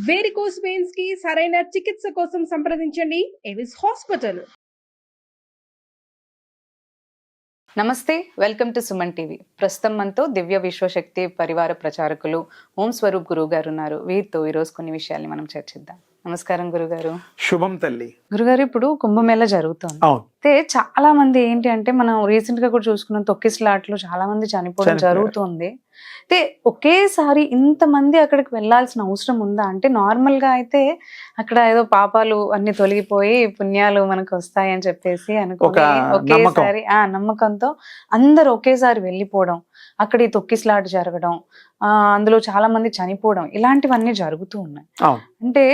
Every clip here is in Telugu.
వేరికోస్ వెయిన్స్ కి సరైన చికిత్స కోసం సంప్రదించండి ఎవిస్ హాస్పిటల్. నమస్తే, వెల్కమ్ టు సుమన్ టీవీ. ప్రస్తుతం మనతో దివ్య విశ్వశక్తి పరివార ప్రచారకులు ఓం స్వరూప్ గురువు గారు ఉన్నారు. వీరితో ఈరోజు కొన్ని విషయాల్ని మనం చర్చిద్దాం. నమస్కారం గురుగారు. శుభం తల్లి. గురుగారు, ఇప్పుడు కుంభమేళ జరుగుతుంది. అయితే చాలా మంది ఏంటి అంటే, మనం రీసెంట్ గా కూడా చూసుకున్నాం, తొక్కిసలాట్లు చాలా మంది చనిపోవడం జరుగుతుంది. అయితే ఒకేసారి ఇంతమంది అక్కడికి వెళ్ళాల్సిన అవసరం ఉందా? అంటే నార్మల్ గా అయితే అక్కడ ఏదో పాపాలు అన్ని తొలగిపోయి పుణ్యాలు మనకు వస్తాయి అని చెప్పేసి అనుకుని ఒకేసారి నమ్మకంతో అందరు ఒకేసారి వెళ్ళిపోవడం, అక్కడ ఈ తొక్కిసలాట జరగడం, అందులో చాలా మంది చనిపోవడం, ఇలాంటివన్నీ జరుగుతూ ఉన్నాయి. అంటే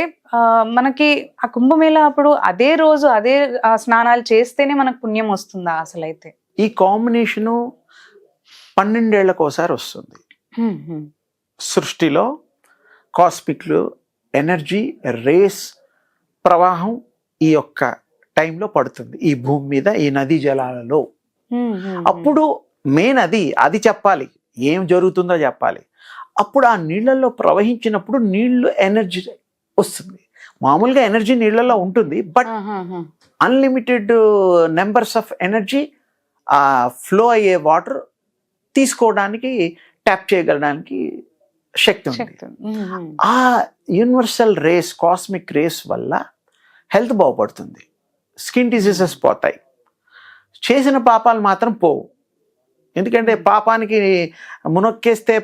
మనకి ఆ కుంభమేళ అప్పుడు అదే రోజు అదే స్నానాలు చేస్తేనే మనకు పుణ్యం వస్తుందా అసలైతే? ఈ కాంబినేషను 12 ఏళ్లకోసారి వస్తుంది. సృష్టిలో కాస్మిక్ ఎనర్జీ రేస్ ప్రవాహం ఈ యొక్క టైంలో పడుతుంది ఈ భూమి మీద, ఈ నదీ జలాలలో. అప్పుడు మెయిన్ అది చెప్పాలి, ఏం జరుగుతుందో చెప్పాలి. అప్పుడు ఆ నీళ్ళల్లో ప్రవహించినప్పుడు నీళ్లు ఎనర్జీ వస్తుంది. మామూలుగా ఎనర్జీ నీళ్ళల్లో ఉంటుంది, but unlimited numbers of energy flow అయ్యే వాటర్ తీసుకోవడానికి, ట్యాప్ చేయగలడానికి శక్తి ఉంది. ఆ యూనివర్సల్ రేస్, కాస్మిక్ రేస్ వల్ల హెల్త్ బాగుపడుతుంది, స్కిన్ డిసీజెస్ పోతాయి, చేసిన పాపాలు మాత్రం పోవు. ఎందుకంటే పాపానికి మునక్కేస్తే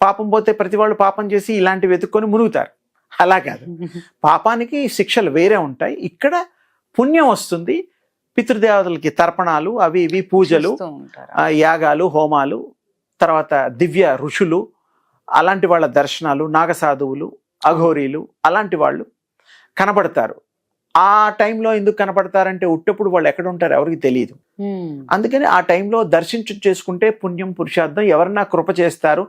పాపం పోతే ప్రతి వాళ్ళు పాపం చేసి ఇలాంటివి వెతుక్కొని మునుగుతారు. అలా కాదు, పాపానికి శిక్షలు వేరే ఉంటాయి. ఇక్కడ పుణ్యం వస్తుంది. పితృదేవతలకి తర్పణాలు, అవి ఇవి పూజలు, యాగాలు, హోమాలు, తర్వాత దివ్య ఋషులు, అలాంటి వాళ్ళ దర్శనాలు, నాగసాధువులు, అఘోరీలు, అలాంటి వాళ్ళు కనపడతారు. ఆ టైంలో ఎందుకు కనపడతారంటే ఉట్టప్పుడు వాళ్ళు ఎక్కడ ఉంటారు ఎవరికి తెలియదు. అందుకని ఆ టైంలో చేసుకుంటే పుణ్యం, పురుషార్థం. ఎవరన్నా కృప చేస్తారు,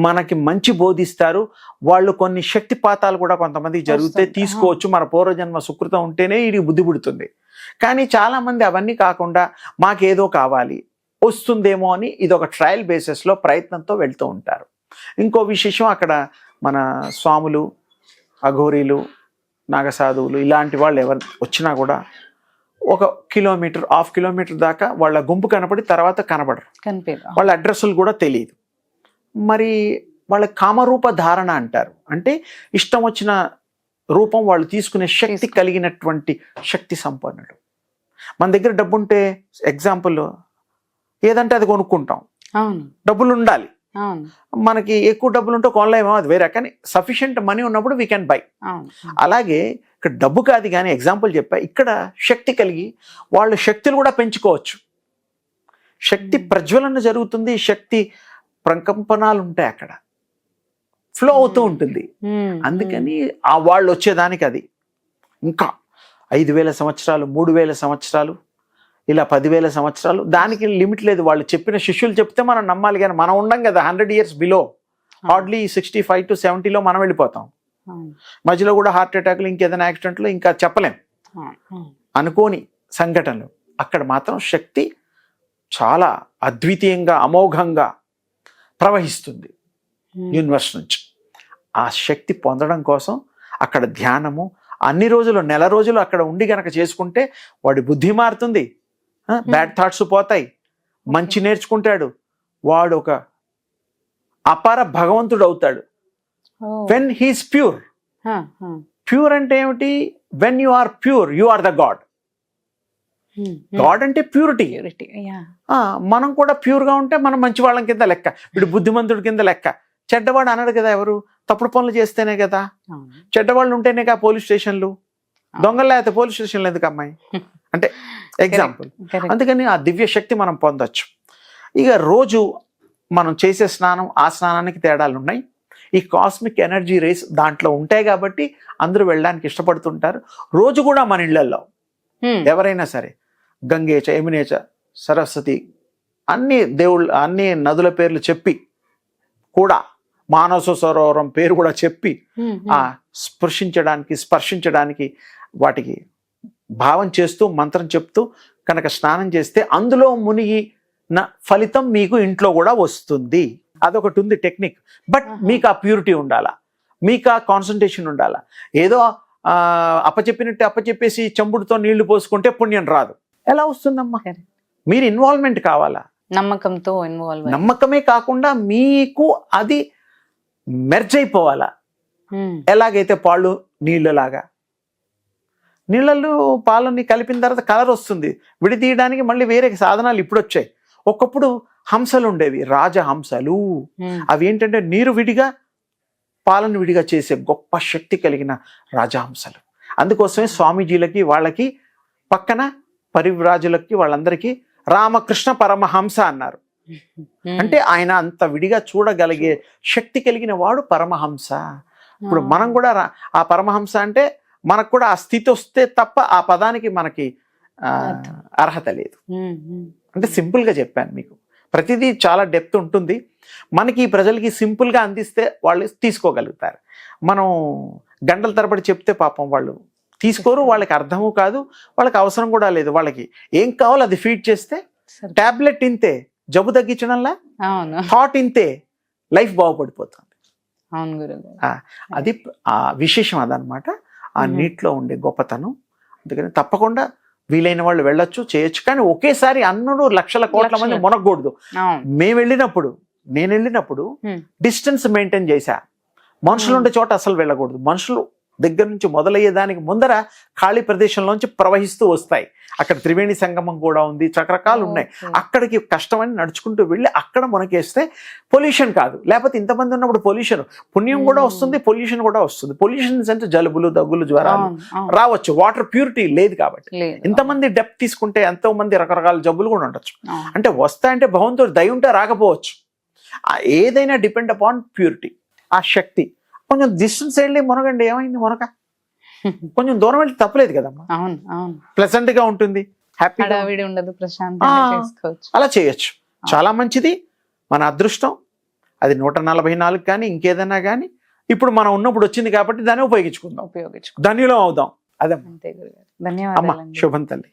మనకి మంచి బోధిస్తారు. వాళ్ళు కొన్ని శక్తిపాతాలు కూడా కొంతమంది జరిగితే తీసుకోవచ్చు. మన పూర్వజన్మ సుకృతం ఉంటేనే ఇది బుద్ధి పుడుతుంది. కానీ చాలా మంది అవన్నీ కాకుండా మాకేదో కావాలి, వస్తుందేమో అని ఇదొక ట్రయల్ బేసిస్లో ప్రయత్నంతో వెళ్తూ ఉంటారు. ఇంకో విశేషం, అక్కడ మన స్వాములు, అఘోరీలు, నాగసాధువులు ఇలాంటి వాళ్ళు ఎవరు వచ్చినా కూడా 1 కిలోమీటర్, ½ కిలోమీటర్ దాకా వాళ్ళ గుంపు కనపడి తర్వాత కనపడరు. వాళ్ళ అడ్రస్లు కూడా తెలియదు. మరి వాళ్ళ కామరూప ధారణ అంటారు. అంటే ఇష్టం వచ్చిన రూపం వాళ్ళు తీసుకునే శక్తి కలిగినటువంటి శక్తి సంపన్నుడు. మన దగ్గర డబ్బు ఉంటే, ఎగ్జాంపుల్ ఏదంటే అది కొనుక్కుంటాం. డబ్బులు ఉండాలి. మనకి ఎక్కువ డబ్బులు ఉంటే కొనలేమో, అది వేరే. కానీ సఫిషియంట్ మనీ ఉన్నప్పుడు వీ కెన్ బై. అలాగే ఇక్కడ డబ్బు కాదు కానీ ఎగ్జాంపుల్ చెప్పా, ఇక్కడ శక్తి కలిగి వాళ్ళ శక్తులు కూడా పెంచుకోవచ్చు. శక్తి ప్రజ్వలన జరుగుతుంది, శక్తి ప్రకంపనాలు ఉంటాయి, అక్కడ ఫ్లో అవుతూ ఉంటుంది. అందుకని ఆ వాళ్ళు వచ్చేదానికి అది ఇంకా 5,000 సంవత్సరాలు, 3,000 సంవత్సరాలు, ఇలా 10,000 సంవత్సరాలు, దానికి లిమిట్ లేదు. వాళ్ళు చెప్పిన శిష్యులు చెప్తే మనం నమ్మాలి. కానీ మనం ఉండం కదా 100 years బిలో, హార్డ్లీ 65 to 70లో మనం వెళ్ళిపోతాం. మధ్యలో కూడా హార్ట్ అటాక్లు, ఇంకేదైనా యాక్సిడెంట్లు, ఇంకా చెప్పలేం, అనుకోని సంఘటనలు. అక్కడ మాత్రం శక్తి చాలా అద్వితీయంగా, అమోఘంగా ప్రవహిస్తుంది యూనివర్స్ నుంచి. ఆ శక్తి పొందడం కోసం అక్కడ ధ్యానము, అన్ని రోజులు, నెల రోజులు అక్కడ ఉండి గనక చేసుకుంటే వాడి బుద్ధి మారుతుంది, బ్యాడ్ థాట్స్ పోతాయి, మంచి నేర్చుకుంటాడు, వాడు ఒక అపార భగవంతుడు అవుతాడు. When he's pure. ప్యూర్ అంటే ఏమిటి? When you are pure, you are the God. God అంటే ప్యూరిటీ. మనం కూడా ప్యూర్గా ఉంటే మనం మంచి వాళ్ళం కింద లెక్క, వీడు బుద్ధిమంతుడి కింద లెక్క. చెడ్డవాడు అనడు కదా ఎవరు, తప్పుడు పనులు చేస్తేనే కదా. చెడ్డవాళ్ళు ఉంటేనే కదా పోలీస్ స్టేషన్లు, దొంగలు లేకపోతే పోలీస్ స్టేషన్లు ఎందుకు అమ్మాయి అంటే ఎగ్జాంపుల్. అందుకని ఆ దివ్య శక్తి మనం పొందొచ్చు. ఇక రోజు మనం చేసే స్నానం, ఆ స్నానానికి తేడాలు ఉన్నాయి. ఈ కాస్మిక్ ఎనర్జీ రేస్ దాంట్లో ఉంటాయి కాబట్టి అందరూ వెళ్ళడానికి ఇష్టపడుతుంటారు. రోజు కూడా మన ఇళ్లలో ఎవరైనా సరే గంగేచ, యమునేచ, సరస్వతి, అన్ని దేవుళ్ళు, అన్ని నదుల పేర్లు చెప్పి కూడా, మానస సరోవరం పేరు కూడా చెప్పి స్పర్శించడానికి వాటికి భావం చేస్తూ మంత్రం చెప్తూ కనుక స్నానం చేస్తే అందులో మునిగి ఫలితం మీకు ఇంట్లో కూడా వస్తుంది. అదొకటి ఉంది టెక్నిక్. బట్ మీకు ఆ ప్యూరిటీ ఉండాలా. మీకు ఆ కాన్సన్ట్రేషన్ ఉండాలా. ఏదో అప్పచెప్పినట్టు అప్పచెప్పేసి చెంబుడుతో నీళ్లు పోసుకుంటే పుణ్యం రాదు. ఎలా వస్తుందమ్మా? మీరు ఇన్వాల్వ్మెంట్ కావాలా, నమ్మకంతో ఇన్వాల్వ్. నమ్మకమే కాకుండా మీకు అది మెర్జ్ అయిపోవాలా. ఎలాగైతే పాలు నీళ్ళలాగా, నీళ్ళల్లో పాలని కలిపిన తర్వాత కలర్ వస్తుంది, విడితీయడానికి మళ్ళీ వేరే సాధనాలు ఇప్పుడు వచ్చాయి. ఒకప్పుడు హంసలు ఉండేవి, రాజహంసలు. అవి ఏంటంటే నీరు విడిగా పాలను విడిగా చేసే గొప్ప శక్తి కలిగిన రాజహంసలు. అందుకోసమే స్వామీజీలకి వాళ్ళకి పక్కన పరివ్రాజులకి వాళ్ళందరికీ రామకృష్ణ పరమహంస అన్నారు. అంటే ఆయన అంత విడిగా చూడగలిగే శక్తి కలిగిన వాడు పరమహంస. ఇప్పుడు మనం కూడా ఆ పరమహంస అంటే మనకు కూడా ఆ స్థితి వస్తే తప్ప ఆ పదానికి మనకి అర్హత లేదు. అంటే సింపుల్గా చెప్పాను మీకు. ప్రతిదీ చాలా డెప్త్ ఉంటుంది. మనకి ప్రజలకి సింపుల్గా అందిస్తే వాళ్ళు తీసుకోగలుగుతారు. మనం గంటల తరబడి చెప్తే పాపం వాళ్ళు తీసుకోరు, వాళ్ళకి అర్థము కాదు, వాళ్ళకి అవసరం కూడా లేదు. వాళ్ళకి ఏం కావాలో అది ఫీడ్ చేస్తే టాబ్లెట్ ఇంతే జబ్బు తగ్గించడంలా, థాట్ ఇంతే లైఫ్ బాగుపడిపోతుంది. అది ఆ విశేషం అదనమాట, ఆ నీటిలో ఉండే గొప్పతనం. అందుకని తప్పకుండా వీలైన వాళ్ళు వెళ్ళొచ్చు, చేయొచ్చు. కానీ ఒకేసారి అన్నడు లక్షల కోట్ల మంది మునగకూడదు. నేను వెళ్ళినప్పుడు డిస్టెన్స్ మెయింటైన్ చేశా. మనుషులు ఉండే చోట అసలు వెళ్ళకూడదు. మనుషులు దగ్గర నుంచి మొదలయ్యేదానికి ముందర ఖాళీ ప్రదేశంలోంచి ప్రవహిస్తూ వస్తాయి. అక్కడ త్రివేణి సంగమం కూడా ఉంది, రకరకాలు ఉన్నాయి. అక్కడికి కష్టమని నడుచుకుంటూ వెళ్ళి అక్కడ మునకేస్తే పొల్యూషన్ కాదు. లేకపోతే ఇంతమంది ఉన్నప్పుడు పొల్యూషన్, పుణ్యం కూడా వస్తుంది, పొల్యూషన్ కూడా వస్తుంది. పొల్యూషన్ అంటే జలుబులు, దగ్గులు, జ్వరాలు రావచ్చు. వాటర్ ప్యూరిటీ లేదు కాబట్టి. ఇంతమంది డెప్త్ తీసుకుంటే ఎంతో మంది రకరకాల జబ్బులు కూడా ఉండొచ్చు. అంటే వస్తాయంటే భగవంతుడు దయ ఉంటే రాకపోవచ్చు. ఏదైనా డిపెండ్ అపాన్ ప్యూరిటీ, ఆ శక్తి. కొంచెం డిస్టెన్స్ వెళ్ళి మునగండి, ఏమైంది మునక, కొంచెం దూరం వెళ్ళి తప్పలేదు కదమ్మా. ప్లెజెంట్ గా ఉంటుంది, హ్యాపీగా ఉండదు, అలా చేయొచ్చు. చాలా మంచిది, మన అదృష్టం. అది 144 కానీ ఇంకేదైనా కానీ ఇప్పుడు మనం ఉన్నప్పుడు వచ్చింది కాబట్టి దాన్ని ఉపయోగించుకుందాం, ధన్యులం అవుదాం. అదే. ధన్యవాదాలు. శుభం తల్లి.